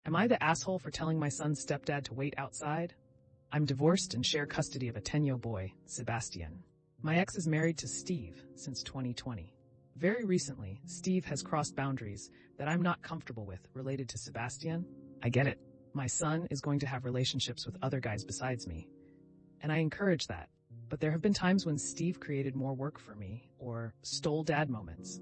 Am I the asshole for telling my son's stepdad to wait outside? I'm divorced and share custody of a 10-year-old boy, Sebastian. My ex is married to Steve since 2020. Very recently, Steve has crossed boundaries that I'm not comfortable with related to Sebastian. I get it. My son is going to have relationships with other guys besides me, and I encourage that. But there have been times when Steve created more work for me or stole dad moments.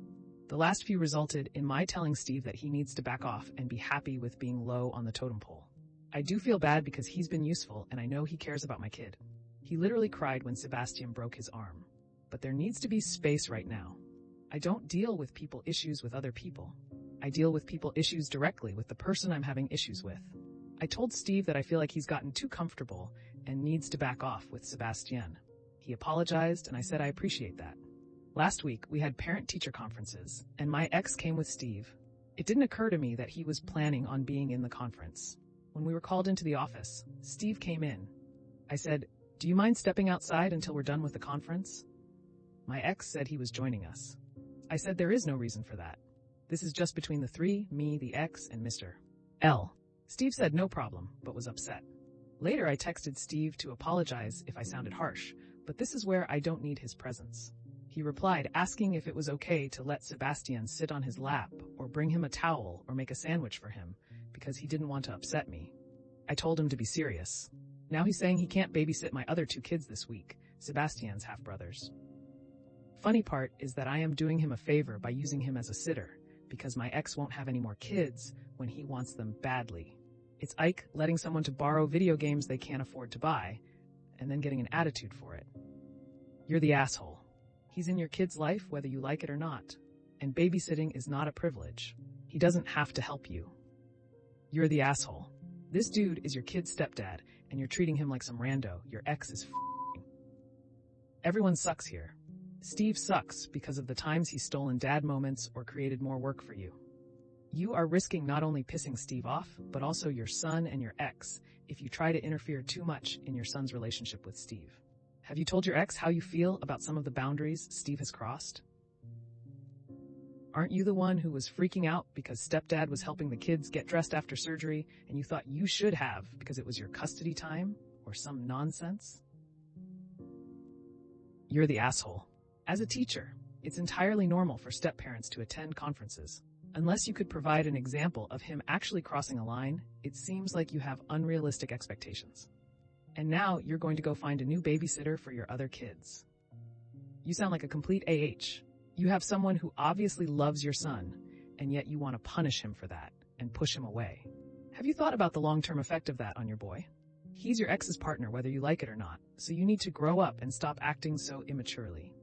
The last few resulted in my telling Steve that he needs to back off and be happy with being low on the totem pole. I do feel bad because he's been useful and I know he cares about my kid. He literally cried when Sebastian broke his arm. But there needs to be space right now. I don't deal with people issues with other people. I deal with people issues directly with the person I'm having issues with. I told Steve that I feel like he's gotten too comfortable and needs to back off with Sebastian. He apologized and I said I appreciate that. Last week, we had parent-teacher conferences, and my ex came with Steve. It didn't occur to me that he was planning on being in the conference. When we were called into the office, Steve came in. I said, "Do you mind stepping outside until we're done with the conference?" My ex said he was joining us. I said there is no reason for that. This is just between the three, me, the ex, and Mr. L. Steve said no problem, but was upset. Later, I texted Steve to apologize if I sounded harsh, but this is where I don't need his presence. He replied asking if it was okay to let Sebastian sit on his lap or bring him a towel or make a sandwich for him because he didn't want to upset me. I told him to be serious. Now he's saying he can't babysit my other two kids this week, Sebastian's half-brothers. Funny part is that I am doing him a favor by using him as a sitter because my ex won't have any more kids when he wants them badly. It's Ike letting someone to borrow video games they can't afford to buy and then getting an attitude for it. You're the asshole. He's in your kid's life whether you like it or not, and babysitting is not a privilege. He doesn't have to help you. You're the asshole. This dude is your kid's stepdad, and you're treating him like some rando your ex is f***ing. Everyone sucks here. Steve sucks because of the times he's stolen dad moments or created more work for you. You are risking not only pissing Steve off, but also your son and your ex if you try to interfere too much in your son's relationship with Steve. Have you told your ex how you feel about some of the boundaries Steve has crossed? Aren't you the one who was freaking out because stepdad was helping the kids get dressed after surgery and you thought you should have because it was your custody time or some nonsense? You're the asshole. As a teacher, it's entirely normal for step-parents to attend conferences. Unless you could provide an example of him actually crossing a line, it seems like you have unrealistic expectations. And now you're going to go find a new babysitter for your other kids. You sound like a complete AH. You have someone who obviously loves your son, and yet you want to punish him for that and push him away. Have you thought about the long-term effect of that on your boy? He's your ex's partner whether you like it or not, so you need to grow up and stop acting so immaturely.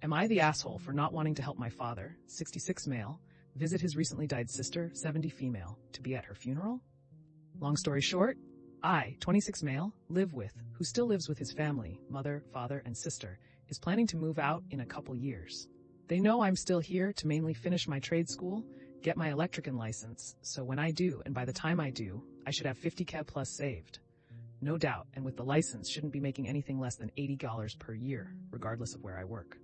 Am I the asshole for not wanting to help my father, 66 male, visit his recently died sister, 70 female, to be at her funeral? Long story short, I, 26 male, who still lives with his family, mother, father, and sister, is planning to move out in a couple years. They know I'm still here to mainly finish my trade school, get my electrician license, so when I do, and by the time I do, I should have $50K plus saved. No doubt, and with the license, shouldn't be making anything less than $80 per year, regardless of where I work.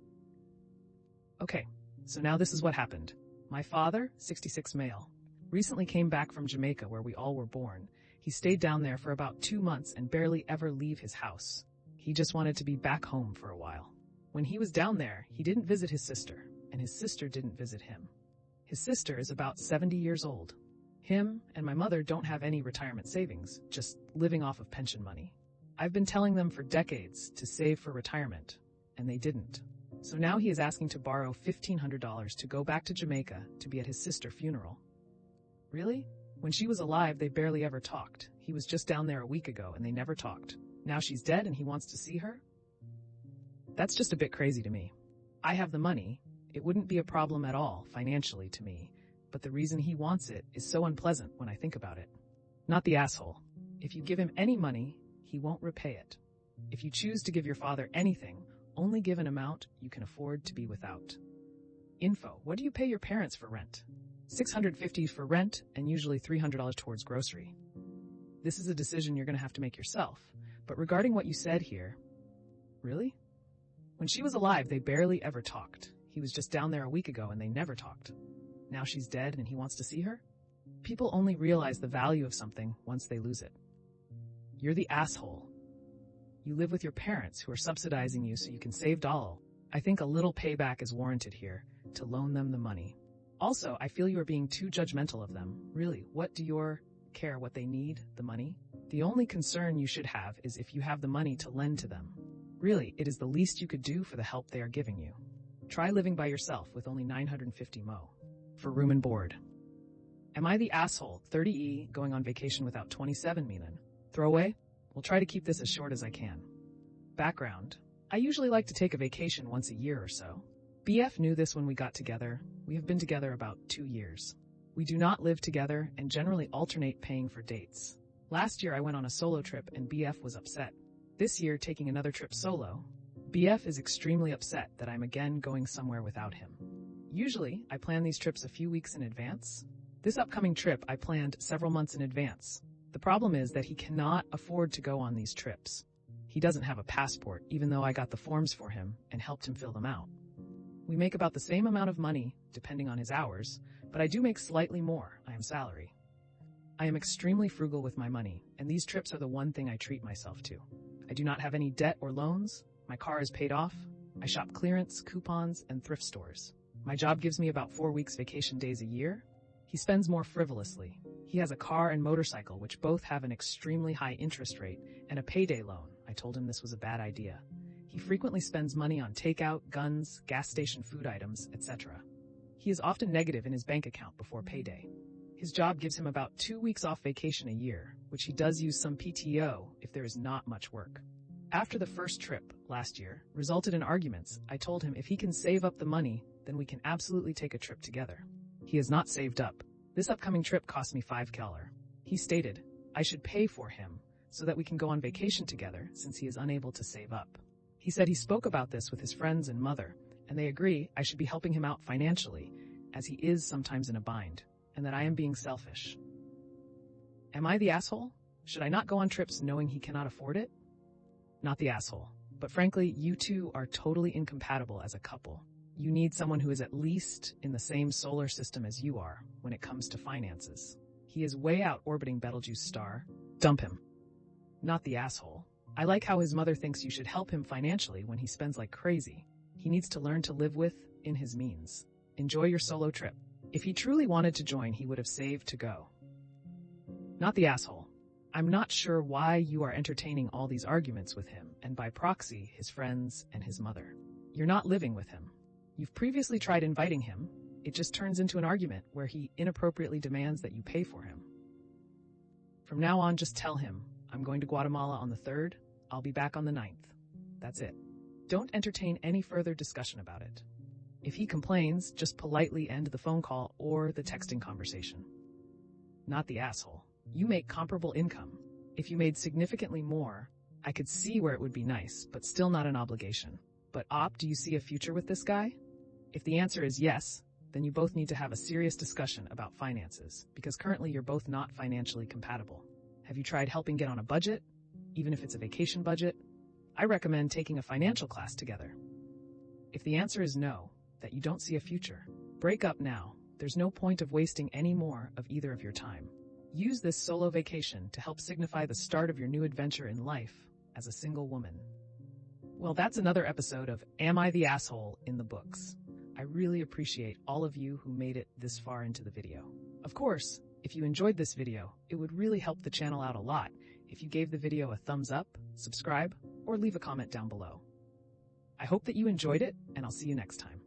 Okay, so now this is what happened. My father, 66 male, recently came back from Jamaica where we all were born. He stayed down there for about 2 months and barely ever leave his house. He just wanted to be back home for a while. When he was down there, he didn't visit his sister, and his sister didn't visit him. His sister is about 70 years old. Him and my mother don't have any retirement savings, just living off of pension money. I've been telling them for decades to save for retirement, and they didn't. So now he is asking to borrow $1,500 to go back to Jamaica to be at his sister's funeral. Really? When she was alive, they barely ever talked. He was just down there a week ago and they never talked. Now she's dead and he wants to see her? That's just a bit crazy to me. I have the money. It wouldn't be a problem at all financially to me, but the reason he wants it is so unpleasant when I think about it. Not the asshole. If you give him any money, he won't repay it. If you choose to give your father anything, only give an amount you can afford to be without. Info: what do you pay your parents for rent? $650 for rent and usually $300 towards grocery. This is a decision you're going to have to make yourself. But regarding what you said here, really? When she was alive, they barely ever talked. He was just down there a week ago and they never talked. Now she's dead and he wants to see her? People only realize the value of something once they lose it. You're the asshole. You live with your parents who are subsidizing you so you can save doll. I think a little payback is warranted here to loan them the money. Also, I feel you are being too judgmental of them. Really, what do you care what they need, the money? The only concern you should have is if you have the money to lend to them. Really, it is the least you could do for the help they are giving you. Try living by yourself with only 950 mo for room and board. Am I the asshole, 30E, going on vacation without 27 meanin? Throwaway? We'll try to keep this as short as I can. Background. I usually like to take a vacation once a year or so. BF knew this when we got together. We have been together about 2 years. We do not live together and generally alternate paying for dates. Last year I went on a solo trip and BF was upset. This year, taking another trip solo, BF is extremely upset that I'm again going somewhere without him. Usually, I plan these trips a few weeks in advance. This upcoming trip I planned several months in advance. The problem is that he cannot afford to go on these trips. He doesn't have a passport, even though I got the forms for him and helped him fill them out. We make about the same amount of money, depending on his hours, but I do make slightly more. I am salary. I am extremely frugal with my money, and these trips are the one thing I treat myself to. I do not have any debt or loans. My car is paid off. I shop clearance, coupons, and thrift stores. My job gives me about 4 weeks vacation days a year. He spends more frivolously. He has a car and motorcycle, which both have an extremely high interest rate and a payday loan. I told him this was a bad idea. He frequently spends money on takeout, guns, gas station food items, etc. He is often negative in his bank account before payday. His job gives him about 2 weeks off vacation a year, which he does use some PTO if there is not much work. After the first trip, last year, resulted in arguments, I told him if he can save up the money, then we can absolutely take a trip together. He has not saved up. This upcoming trip cost me $5. He stated, I should pay for him so that we can go on vacation together since he is unable to save up. He said he spoke about this with his friends and mother, and they agree I should be helping him out financially, as he is sometimes in a bind, and that I am being selfish. Am I the asshole? Should I not go on trips knowing he cannot afford it? Not the asshole, but frankly, you two are totally incompatible as a couple. You need someone who is at least in the same solar system as you are when it comes to finances. He is way out orbiting Betelgeuse star. Dump him. Not the asshole. I like how his mother thinks you should help him financially when he spends like crazy. He needs to learn to live in his means. Enjoy your solo trip. If he truly wanted to join, he would have saved to go. Not the asshole. I'm not sure why you are entertaining all these arguments with him, and by proxy, his friends and his mother. You're not living with him. You've previously tried inviting him. It just turns into an argument where he inappropriately demands that you pay for him. From now on, just tell him, I'm going to Guatemala on the 3rd. I'll be back on the 9th. That's it. Don't entertain any further discussion about it. If he complains, just politely end the phone call or the texting conversation. Not the asshole. You make comparable income. If you made significantly more, I could see where it would be nice, but still not an obligation. But do you see a future with this guy? If the answer is yes, then you both need to have a serious discussion about finances, because currently you're both not financially compatible. Have you tried helping get on a budget, even if it's a vacation budget? I recommend taking a financial class together. If the answer is no, that you don't see a future, break up now. There's no point of wasting any more of either of your time. Use this solo vacation to help signify the start of your new adventure in life as a single woman. Well, that's another episode of Am I the Asshole in the books. I really appreciate all of you who made it this far into the video. Of course, if you enjoyed this video, it would really help the channel out a lot if you gave the video a thumbs up, subscribe, or leave a comment down below. I hope that you enjoyed it, and I'll see you next time.